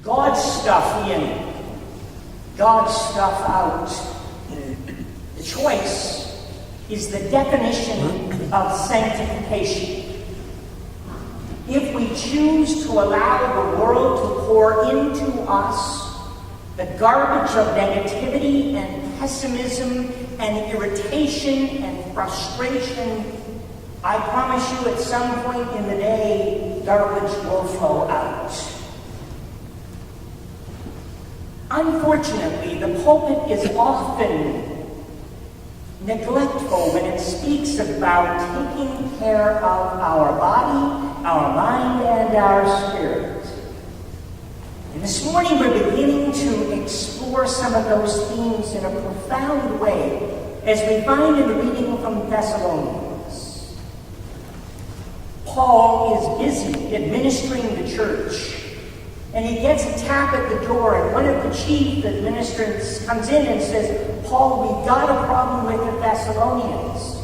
God's stuff in, God's stuff out. The choice is the definition of sanctification. If we choose to allow the world to pour into us the garbage of negativity and pessimism and irritation and frustration, I promise you at some point in the day, garbage will flow out. Unfortunately, the pulpit is often neglectful when it speaks about taking care of our body, our mind, and our spirit. And this morning we're beginning to explore some of those themes in a profound way, as we find in the reading from Thessalonians. Paul is busy administering the church, and he gets a tap at the door, and one of the chief administrators comes in and says, Paul, we've got a problem with the Thessalonians.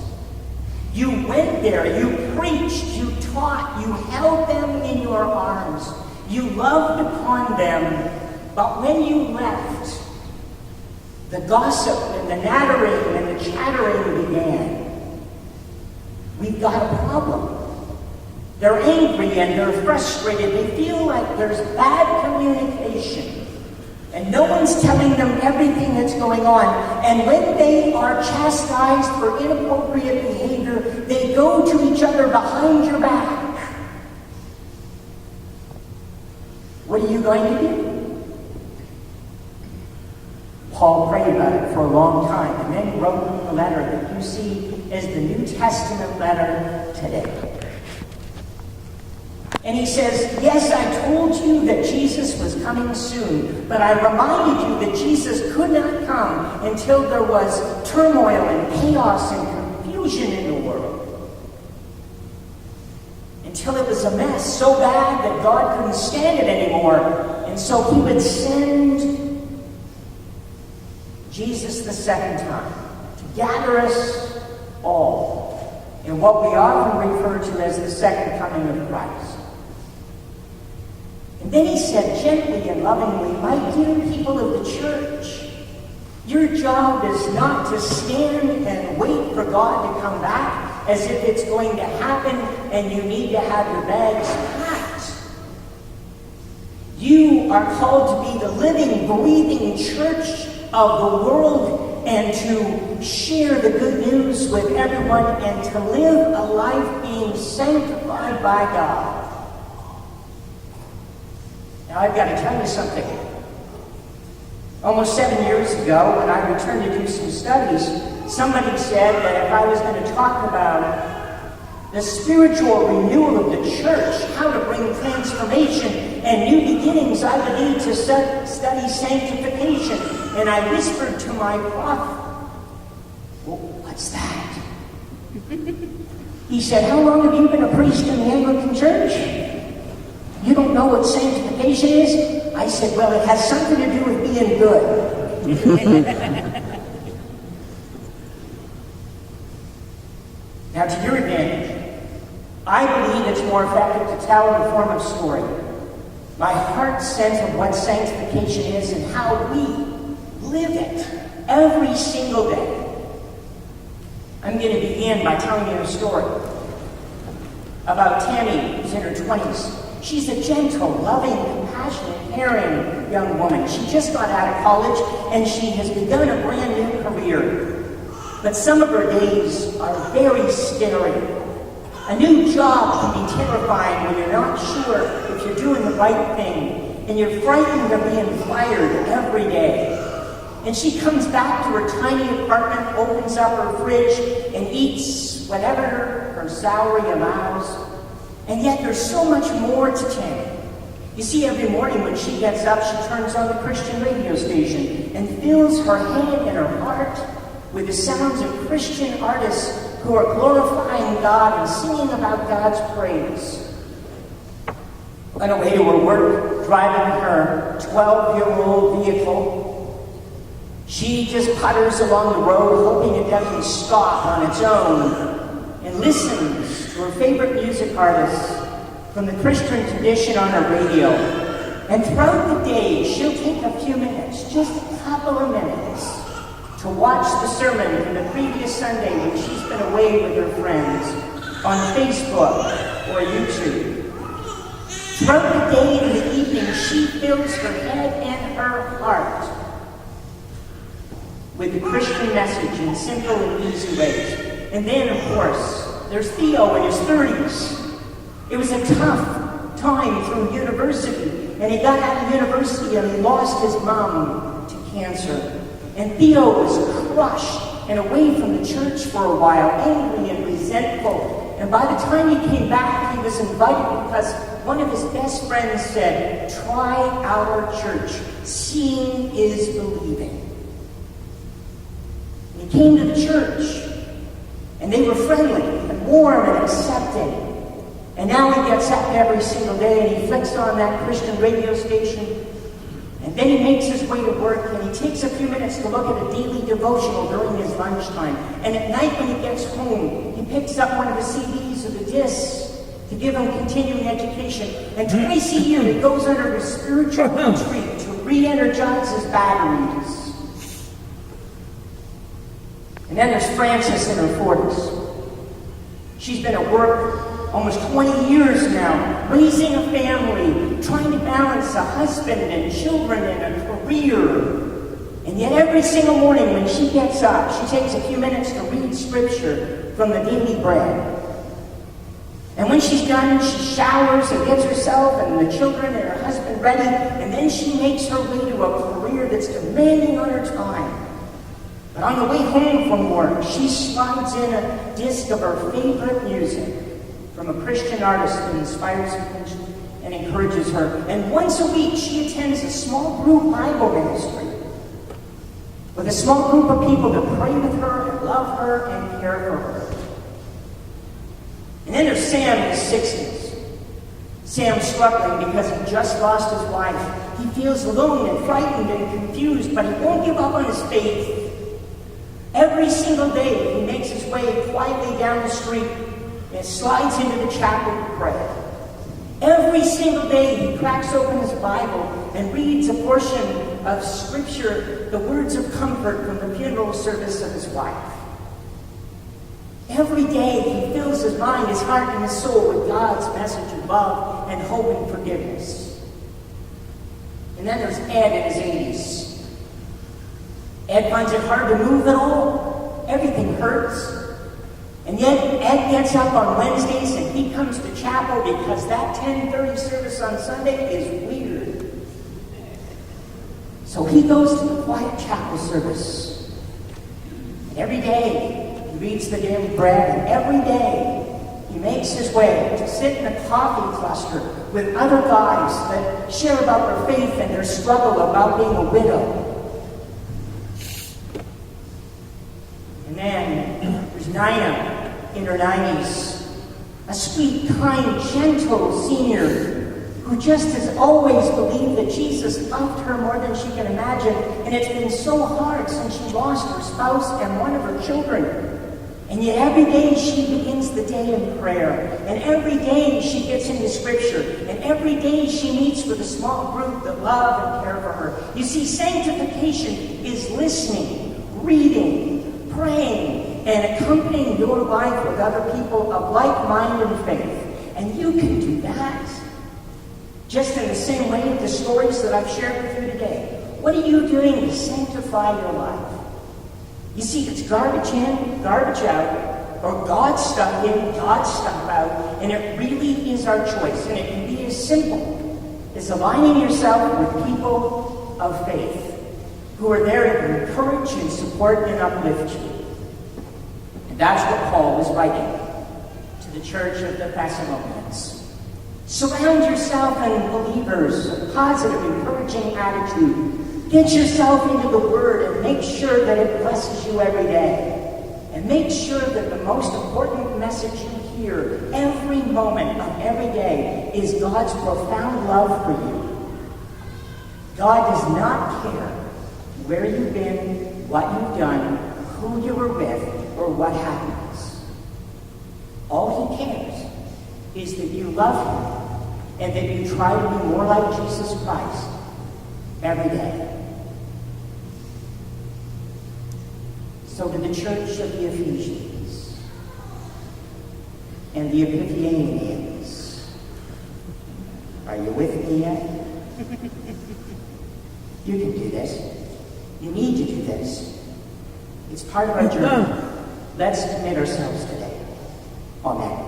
You went there, you preached, you taught, you held them in your arms, you loved upon them, but when you left, the gossip and the nattering and the chattering began. We've got a problem. They're angry and they're frustrated. They feel like there's bad communication. And no one's telling them everything that's going on. And when they are chastised for inappropriate behavior, they go to each other behind your back. What are you going to do? Paul prayed about it for a long time, and then wrote the letter that you see as the New Testament letter today. And he says, yes, I told you that Jesus was coming soon, but I reminded you that Jesus could not come until there was turmoil and chaos and confusion in the world. Until it was a mess so bad that God couldn't stand it anymore. And so he would send Jesus the second time to gather us all in what we often refer to as the second coming of Christ. And then he said gently and lovingly, my dear people of the church, your job is not to stand and wait for God to come back as if it's going to happen and you need to have your bags packed. You are called to be the living, breathing church of the world and to share the good news with everyone and to live a life being sanctified by God. Now, I've got to tell you something. Almost 7 years ago, when I returned to do some studies, somebody said that if I was going to talk about the spiritual renewal of the church, how to bring transformation and new beginnings, I would need to study sanctification. And I whispered to my prof, well, what's that? He said, how long have you been a priest in the Anglican Church? You don't know what sanctification is? I said, well, it has something to do with being good. Now, to your advantage, I believe it's more effective to tell in the form of story. My heart's sense of what sanctification is and how we live it every single day. I'm going to begin by telling you a story about Tammy, who's in her 20s. She's a gentle, loving, compassionate, caring young woman. She just got out of college and she has begun a brand new career. But some of her days are very scary. A new job can be terrifying when you're not sure if you're doing the right thing and you're frightened of being fired every day. And she comes back to her tiny apartment, opens up her fridge, and eats whatever her salary allows. And yet there's so much more to Tammy. You see, every morning when she gets up, she turns on the Christian radio station and fills her head and her heart with the sounds of Christian artists who are glorifying God and singing about God's praise. On her way to her work, driving her 12-year-old vehicle, she just putters along the road, hoping it doesn't stop on its own, and listens to her favorite music artists from the Christian tradition on her radio. And throughout the day, she'll take a few minutes, just a couple of minutes, to watch the sermon from the previous Sunday when she's been away with her friends on Facebook or YouTube. Throughout the day and the evening, she fills her head and her heart with the Christian message in simple and easy ways. And then, of course, there's Theo in his 30s. It was a tough time through university, and he got out of university and he lost his mom to cancer. And Theo was crushed and away from the church for a while, angry and resentful. And by the time he came back, he was invited because one of his best friends said, "Try our church. Seeing is believing." And he came to the church, and they were friendly and warm and accepting. And now he gets up every single day and he flicks on that Christian radio station. And then he makes his way to work, and he takes a few minutes to look at a daily devotional during his lunchtime. And at night when he gets home, he picks up one of the CDs or the discs to give him continuing education. And twice a year he goes under a spiritual retreat to re-energize his batteries. And then there's Frances in her 40s. She's been at work almost 20 years now, raising a family, trying to balance a husband and children and a career. And yet every single morning when she gets up, she takes a few minutes to read scripture from the daily bread. And when she's done, she showers and gets herself and the children and her husband ready, and then she makes her way to a career that's demanding on her time. But on the way home from work, she slides in a disc of her favorite music from a Christian artist that inspires and encourages her. And once a week, she attends a small group Bible ministry with a small group of people to pray with her and love her and care for her. And then there's Sam in his 60s. Sam's struggling because he just lost his wife. He feels alone and frightened and confused, but he won't give up on his faith. Every single day, he makes his way quietly down the street and slides into the chapel to pray. Every single day, he cracks open his Bible and reads a portion of Scripture, the words of comfort from the funeral service of his wife. Every day, he fills his mind, his heart, and his soul with God's message of love and hope and forgiveness. And then there's Ed in his 80s. Ed finds it hard to move at all. Everything hurts. And yet, Ed gets up on Wednesdays and he comes to chapel because that 10:30 service on Sunday is weird. So he goes to the quiet chapel service. And every day, he reads the daily bread, and every day, he makes his way to sit in a coffee cluster with other guys that share about their faith and their struggle about being a widow. And then there's Nina in her 90s, a sweet, kind, gentle senior who just has always believed that Jesus loved her more than she can imagine, and it's been so hard since she lost her spouse and one of her children. And yet every day she begins the day in prayer, and every day she gets into Scripture, and every day she meets with a small group that love and care for her. You see, sanctification is listening, reading, praying, and accompanying your life with other people of like mind and faith. And you can do that just in the same way with the stories that I've shared with you today. What are you doing to sanctify your life? You see, it's garbage in, garbage out, or God's stuff in, God's stuff out, and it really is our choice. And it can be as simple as aligning yourself with people of faith who are there to encourage and support and uplift you. And that's what Paul was writing to the church of the Thessalonians. Surround yourself in believers, a positive, encouraging attitude. Get yourself into the Word and make sure that it blesses you every day. And make sure that the most important message you hear every moment of every day is God's profound love for you. God does not care where you've been, what you've done, who you were with, or what happens. All He cares is that you love Him and that you try to be more like Jesus Christ every day. So to the church of the Ephesians and the Epiphanians, are you with me yet? You can do this. You need to do this. It's part of our journey. Let's commit ourselves today. Amen.